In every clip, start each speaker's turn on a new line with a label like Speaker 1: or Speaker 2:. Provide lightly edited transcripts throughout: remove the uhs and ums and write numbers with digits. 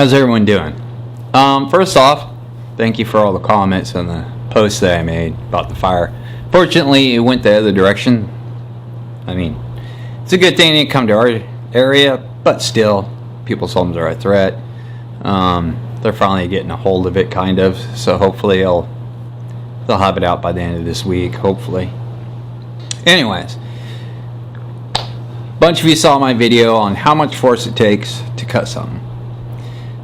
Speaker 1: How's everyone doing? First off, thank you for all the comments and the posts that I made about the fire. Fortunately, it went the other direction. I mean, it's a good thing it didn't come to our area, but still, people's homes are a threat. They're finally getting a hold of it, kind of. So hopefully, they'll have it out by the end of this week. Hopefully. Anyways, a bunch of you saw my video on how much force it takes to cut something.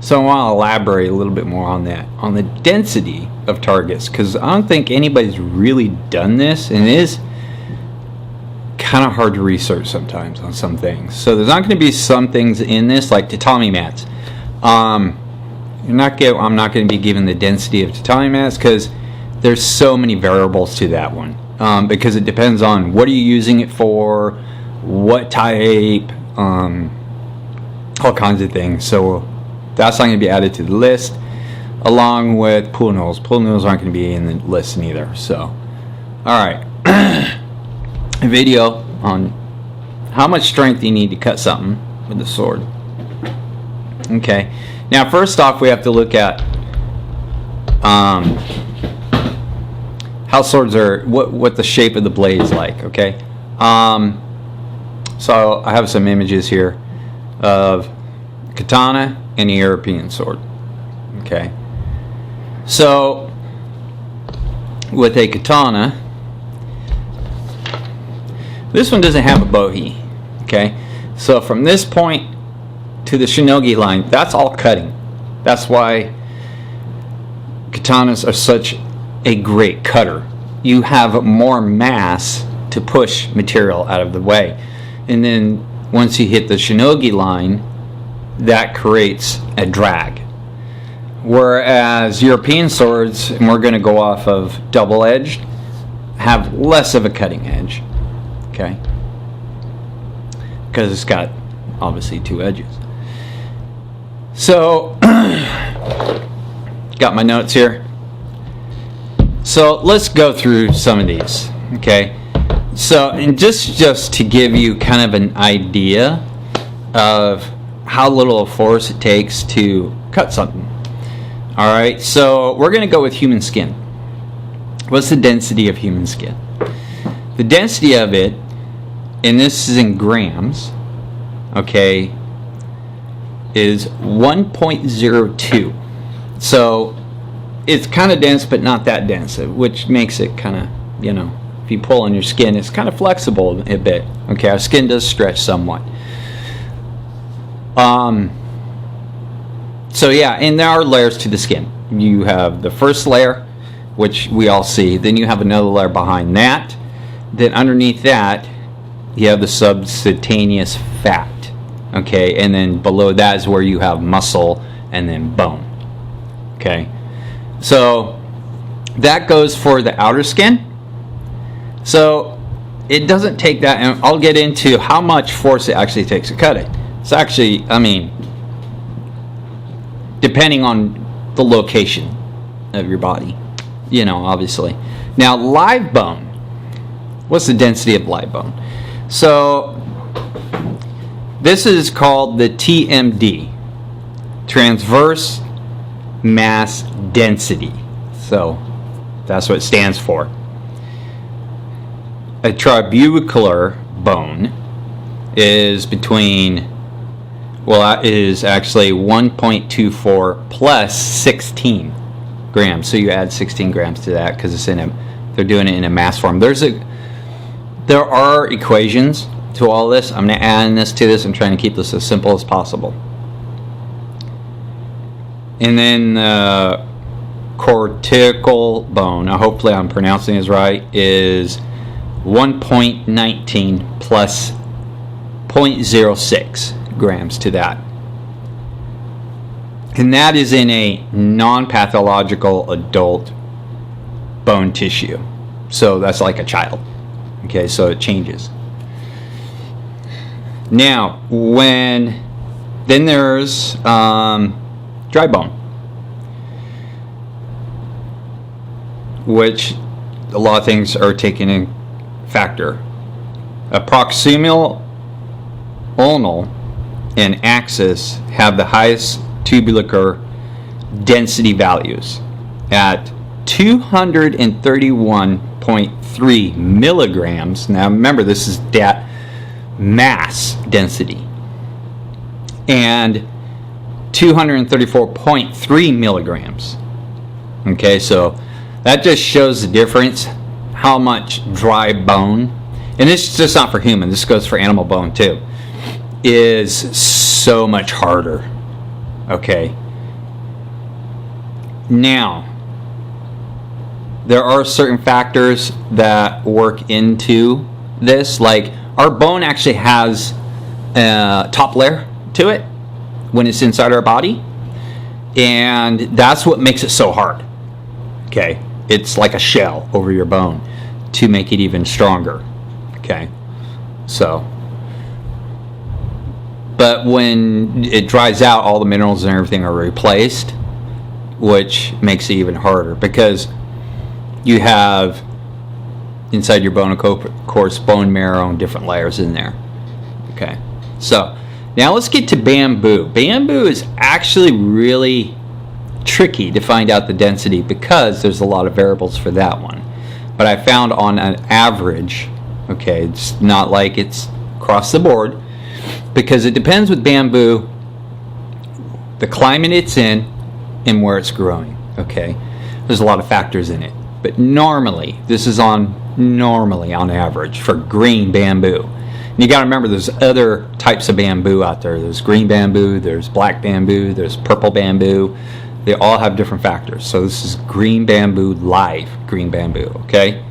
Speaker 1: So I want to elaborate a little bit more on that, on the density of targets, because I don't think anybody's really done this, and it is kind of hard to research sometimes on some things. So there's not going to be some things in this, like tatami mats. I'm not going to be given the density of tatami mats because there's so many variables to that one. Because it depends on what are you using it for, what type, all kinds of things. So that's not going to be added to the list, along with pool noodles. Pool noodles aren't going to be in the list neither. So, alright. A video on how much strength you need to cut something with a sword. Okay. Now, first off, we have to look at how swords are, what the shape of the blade is like, okay? So I have some images here of katana and a European sword. Okay. So with a katana, this one doesn't have a bohei. Okay. So from this point to the shinogi line, that's all cutting. That's why katanas are such a great cutter. You have more mass to push material out of the way. And then once you hit the shinogi line, that creates a drag. Whereas European swords, and we're going to go off of double-edged, have less of a cutting edge. Okay? Because it's got obviously two edges. So, got my notes here. So let's go through some of these. Okay? So, and just to give you kind of an idea of how little force it takes to cut something. Alright, so we're going to go with human skin. What's the density of human skin? The density of it, and this is in grams, okay, is 1.02. So it's kind of dense, but not that dense, which makes it kind of, you know, if you pull on your skin, it's kind of flexible a bit. Okay, our skin does stretch somewhat. So yeah, and there are layers to the skin. You have the first layer, which we all see. Then you have another layer behind that. Then underneath that, you have the subcutaneous fat. Okay, and then below that is where you have muscle and then bone. Okay, so that goes for the outer skin. So it doesn't take that, and I'll get into how much force it actually takes to cut it. It's actually, I mean, depending on the location of your body, you know, obviously. Now, live bone. What's the density of live bone? So, this is called the TMD, transverse mass density. So, that's what it stands for. A trabecular bone is between, well, it is actually 1.24 plus 16 grams. So you add 16 grams to that because it's in a, they're doing it in a mass form. There are equations to all this. I'm going to add this to this. I'm trying to keep this as simple as possible. And then cortical bone, hopefully I'm pronouncing this right, is 1.19 plus 0.06 grams to that. And that is in a non-pathological adult bone tissue. So that's like a child. Okay, so it changes. Now, then there's dry bone, which a lot of things are taken in factor. A proximal ulnar and axis have the highest tubular density values at 231.3 milligrams. Now remember, this is that mass density, and 234.3 milligrams. Okay, so that just shows the difference, how much dry bone, and this is just not for human, this goes for animal bone too, is so much harder. Okay, now there are certain factors that work into this, like our bone actually has a top layer to it when it's inside our body, and that's what makes it so hard. Okay, it's like a shell over your bone to make it even stronger. Okay, so but when it dries out, all the minerals and everything are replaced, which makes it even harder, because you have inside your bone, of course, bone marrow and different layers in there. Okay, so now let's get to bamboo. Bamboo is actually really tricky to find out the density because there's a lot of variables for that one. But I found on an average, okay, it's not like it's across the board, because it depends with bamboo, the climate it's in and where it's growing. Okay, there's a lot of factors in it, but normally, this is on average for green bamboo. And you got to remember, there's other types of bamboo out there. There's green bamboo, there's black bamboo, there's purple bamboo. They all have different factors. So this is green bamboo, live green bamboo, okay?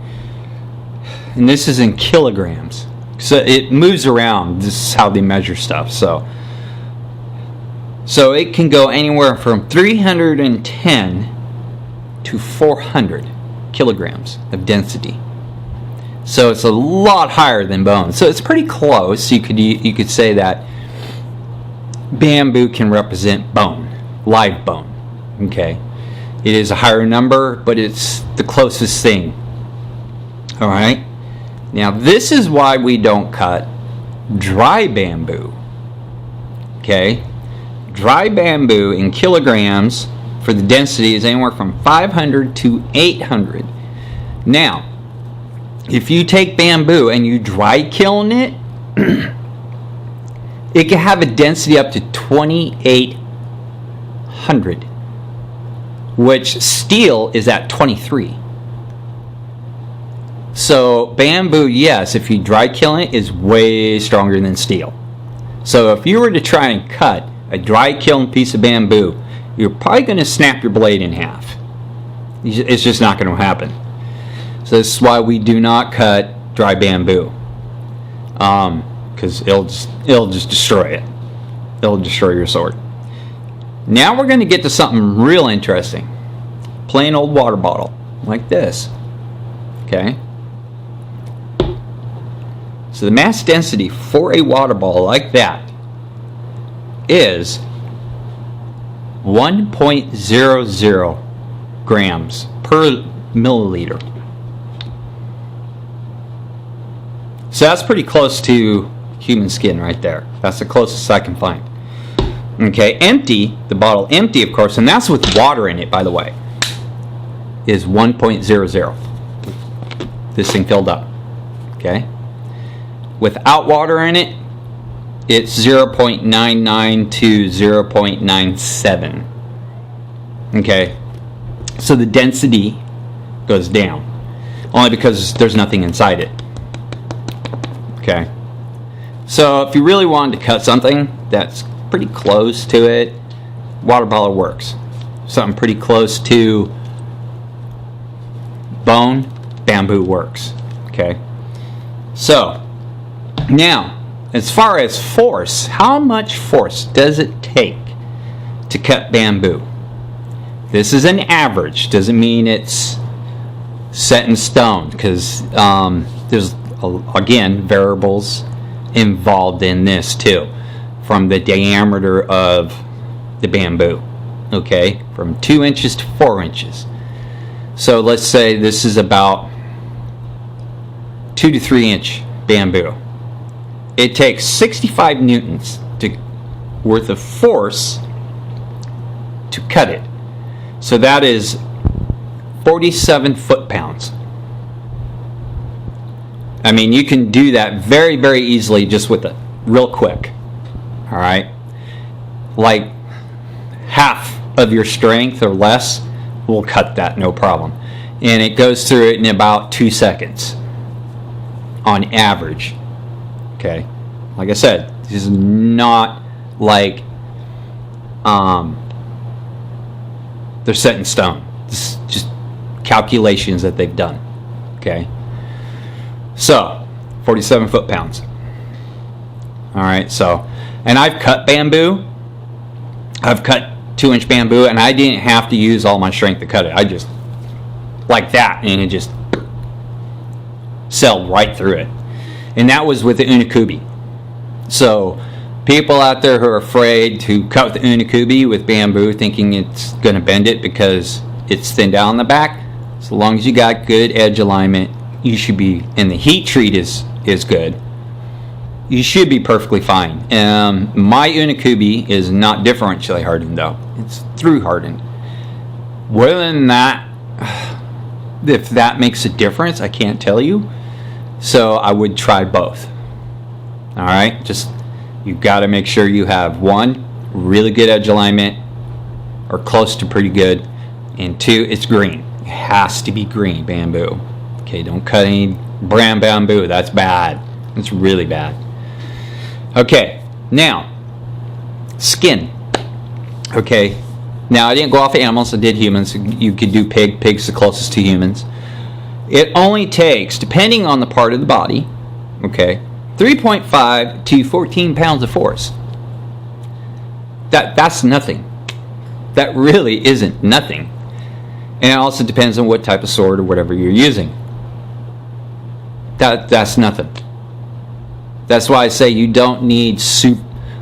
Speaker 1: And this is in kilograms. So it moves around. This is how they measure stuff. So it can go anywhere from 310 to 400 kilograms of density. So it's a lot higher than bone. So it's pretty close. You could say that bamboo can represent bone, live bone. Okay, it is a higher number, but it's the closest thing. All right. Now this is why we don't cut dry bamboo. Okay, dry bamboo in kilograms for the density is anywhere from 500 to 800. Now, if you take bamboo and you dry kiln it, it can have a density up to 2,800, which steel is at 23. So bamboo, yes, if you dry kiln it, is way stronger than steel. So if you were to try and cut a dry kiln piece of bamboo, you're probably going to snap your blade in half. It's just not going to happen. So this is why we do not cut dry bamboo, because it'll just destroy it. It'll destroy your sword. Now we're going to get to something real interesting. Plain old water bottle, like this. Okay. So the mass density for a water bottle like that is 1.00 grams per milliliter. So that's pretty close to human skin right there. That's the closest I can find. Okay, empty, the bottle empty, of course, and that's with water in it, by the way, is 1.00. This thing filled up. Okay. Without water in it, it's 0.99 to 0.97. Okay. So the density goes down, only because there's nothing inside it. Okay. So if you really wanted to cut something that's pretty close to it, water bottle works. Something pretty close to bone, bamboo works. Okay. So now, as far as force, how much force does it take to cut bamboo? This is an average. Doesn't mean it's set in stone, because there's, again, variables involved in this too, from the diameter of the bamboo. Okay, from 2 inches to 4 inches. So let's say this is about 2 to 3 inch bamboo. It takes 65 newtons worth of force to cut it. So that is 47 foot-pounds. I mean, you can do that very, very easily just with it, real quick. All right? Like half of your strength or less will cut that, no problem. And it goes through it in about 2 seconds on average. Okay? Like I said, this is not like they're set in stone. This is just calculations that they've done. Okay? So, 47 foot-pounds. All right, so, and I've cut bamboo. I've cut 2-inch bamboo, and I didn't have to use all my strength to cut it. I just, like that, and it just sailed right through it. And that was with the unikubi. So, people out there who are afraid to cut the unikubi with bamboo, thinking it's going to bend it because it's thinned out on the back, so long as you got good edge alignment, you should be, and the heat treat is good, you should be perfectly fine. My unikubi is not differentially hardened though, it's through hardened. Other than that, if that makes a difference, I can't tell you. So I would try both. All right, just you got to make sure you have one, really good edge alignment or close to pretty good, and two, it's green. It has to be green bamboo. Okay, don't cut any brown bamboo. That's bad. It's really bad. Okay, now skin. Okay, now I didn't go off animals. I did humans. You could do pig. Pig's the closest to humans. It only takes, depending on the part of the body, okay, 3.5 to 14 pounds of force. That's nothing. That really isn't nothing. And it also depends on what type of sword or whatever you're using. That's nothing. That's why I say you don't need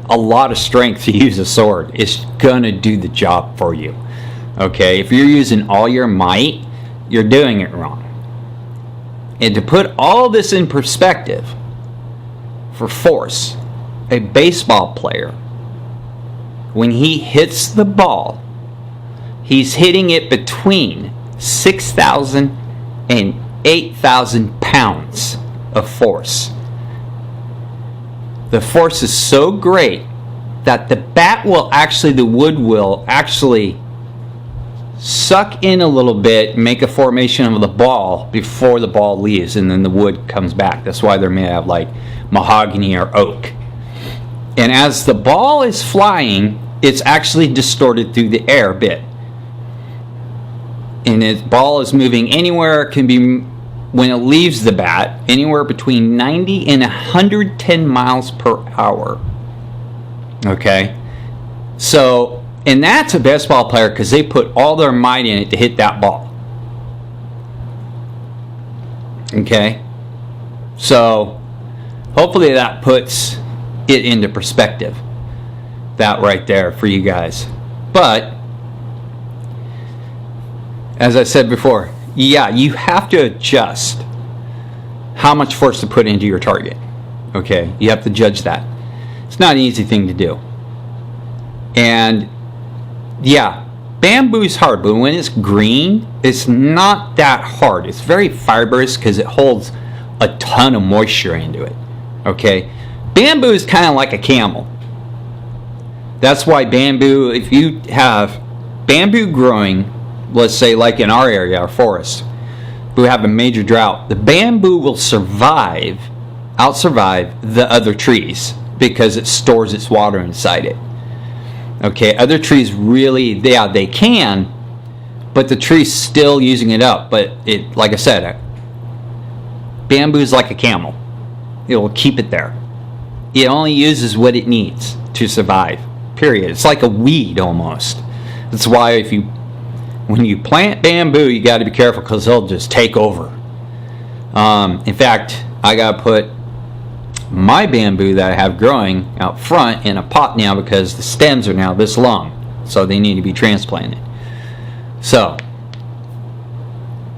Speaker 1: a lot of strength to use a sword. It's gonna do the job for you. Okay, if you're using all your might, you're doing it wrong. And to put all this in perspective, for force, a baseball player, when he hits the ball, he's hitting it between 6,000 and 8,000 pounds of force. The force is so great that the wood will actually suck in a little bit, make a formation of the ball before the ball leaves, and then the wood comes back. That's why they're made of like mahogany or oak. And as the ball is flying, it's actually distorted through the air a bit. And the ball is moving anywhere, it can be, when it leaves the bat, anywhere between 90 and 110 miles per hour. Okay? So, and that's a baseball player because they put all their might in it to hit that ball. Okay? So, hopefully that puts it into perspective. That right there for you guys. But, as I said before, yeah, you have to adjust how much force to put into your target. Okay? You have to judge that. It's not an easy thing to do. And yeah, bamboo's hard, but when it's green, it's not that hard. It's very fibrous because it holds a ton of moisture into it. Okay? Bamboo is kind of like a camel. That's why bamboo, if you have bamboo growing, let's say like in our area, our forest, we have a major drought, the bamboo will out-survive the other trees because it stores its water inside it. Okay, other trees really, yeah, they can, but the tree's still using it up. But it, like I said, bamboo's like a camel. It will keep it there. It only uses what it needs to survive, period. It's like a weed almost. That's why when you plant bamboo, you got to be careful because they'll just take over. In fact, I got to put my bamboo that I have growing out front in a pot now because the stems are now this long, so they need to be transplanted. So,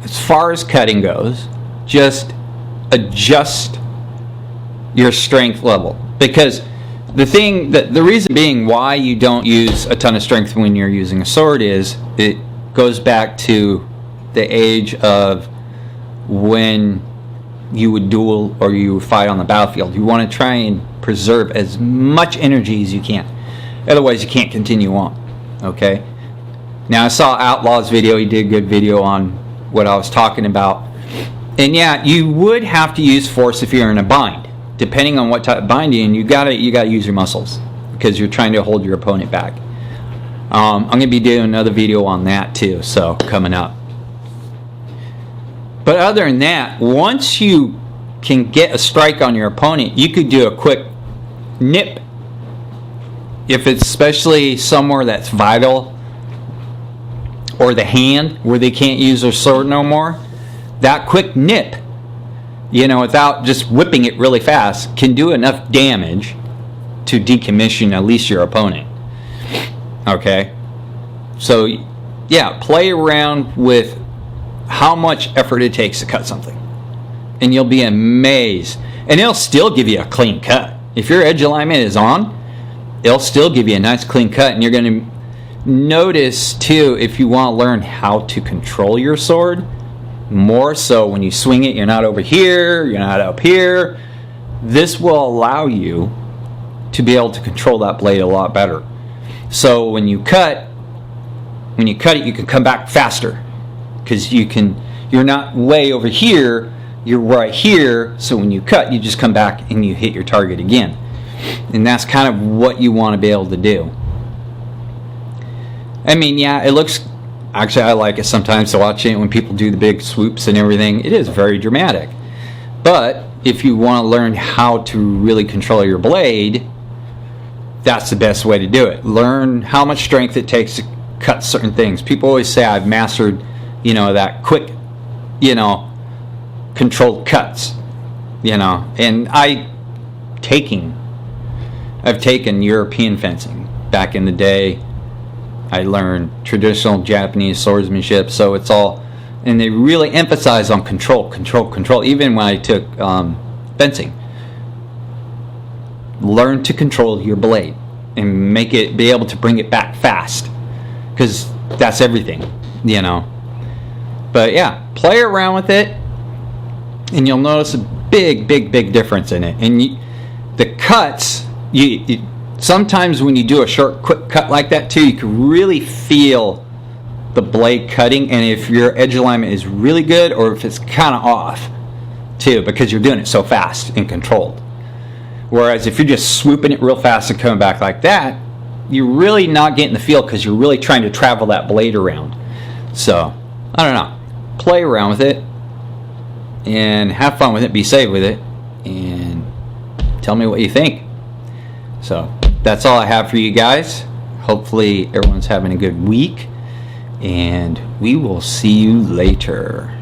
Speaker 1: as far as cutting goes, just adjust your strength level, because the reason being why you don't use a ton of strength when you're using a sword is it goes back to the age of when you would duel or you would fight on the battlefield. You want to try and preserve as much energy as you can. Otherwise, you can't continue on. Okay? Now, I saw Outlaw's video. He did a good video on what I was talking about. And yeah, you would have to use force if you're in a bind. Depending on what type of binding, you gotta use your muscles because you're trying to hold your opponent back. I'm going to be doing another video on that too, so coming up. But other than that, once you can get a strike on your opponent, you could do a quick nip. If it's especially somewhere that's vital, or the hand where they can't use their sword no more, that quick nip, without just whipping it really fast, can do enough damage to decommission at least your opponent. Okay? So, yeah, play around with how much effort it takes to cut something. And you'll be amazed. And it'll still give you a clean cut. If your edge alignment is on, it'll still give you a nice clean cut. And you're going to notice, too, if you want to learn how to control your sword, more so when you swing it, you're not over here, you're not up here. This will allow you to be able to control that blade a lot better. So when you cut it, you can come back faster because you're not way over here, you're right here. So when you cut, you just come back and you hit your target again. And that's kind of what you want to be able to do. I mean, yeah, it looks... Actually, I like it sometimes to watch it when people do the big swoops and everything. It is very dramatic. But if you want to learn how to really control your blade, that's the best way to do it. Learn how much strength it takes to cut certain things. People always say I've mastered, that quick, controlled cuts, And I've taken European fencing back in the day. I learned traditional Japanese swordsmanship, so it's all, and they really emphasize on control. Even when I took fencing, learn to control your blade and be able to bring it back fast, because that's everything, But yeah, play around with it, and you'll notice a big difference in it. And the cuts, sometimes when you do a short, quick cut like that too, you can really feel the blade cutting, and if your edge alignment is really good or if it's kind of off too, because you're doing it so fast and controlled. Whereas if you're just swooping it real fast and coming back like that, you're really not getting the feel because you're really trying to travel that blade around. So, I don't know. Play around with it and have fun with it. Be safe with it and tell me what you think. So, that's all I have for you guys. Hopefully everyone's having a good week, and we will see you later.